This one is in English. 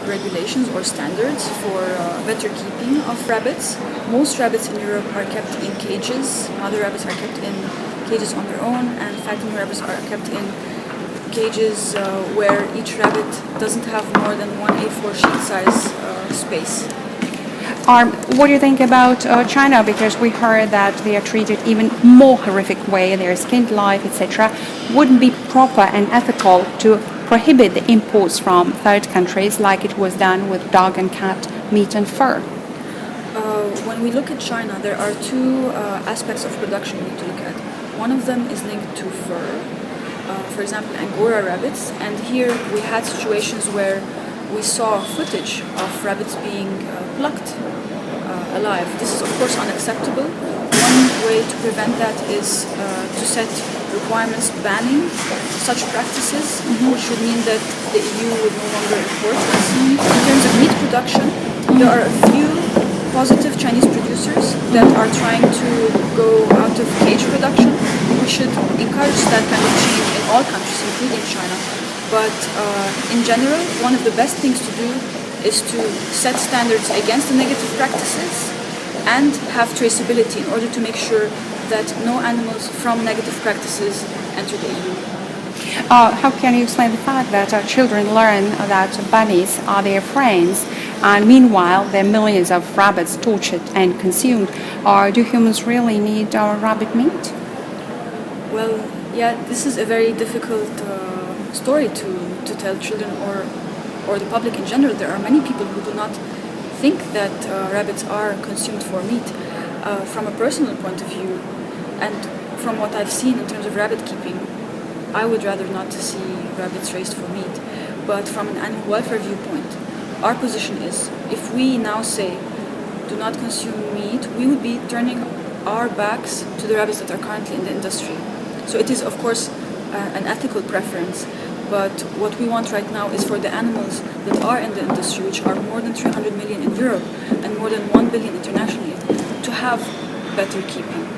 regulations or standards for better keeping of rabbits. Most rabbits in Europe are kept in cages. Mother rabbits are kept in cages on their own, and fattening rabbits are kept in cages where each rabbit doesn't have more than one A4 sheet size space. What do you think about China? Because we heard that they are treated even more horrific way. They're skinned alive, etc. Wouldn't be proper and ethical to prohibit the imports from third countries like it was done with dog and cat meat and fur? When we look at China, there are two aspects of production we need to look at. One of them is linked to fur. For example, Angora rabbits. And here we had situations where we saw footage of rabbits being plucked alive. This is of course unacceptable. One way to prevent that is to set requirements banning such practices, which would mean that the EU would no longer import this. In terms of meat production, there are a few positive Chinese producers that are trying to go out of cage production. We should encourage that kind of change in all countries, including China. But in general, one of the best things to do is to set standards against the negative practices and have traceability in order to make sure that no animals from negative practices enter the EU. How can you explain the fact that children learn that bunnies are their friends, and meanwhile there are millions of rabbits tortured and consumed? Or do humans really need our rabbit meat? Well, yeah, this is a very difficult story to tell children or the public in general. There are many people who do not think that rabbits are consumed for meat. From a personal point of view, and from what I've seen in terms of rabbit keeping, I would rather not see rabbits raised for meat. But from an animal welfare viewpoint, our position is, if we now say do not consume meat, we would be turning our backs to the rabbits that are currently in the industry. So it is of course an ethical preference, but what we want right now is for the animals that are in the industry, which are more than 300 million in Europe and more than 1 billion internationally, to have better keeping.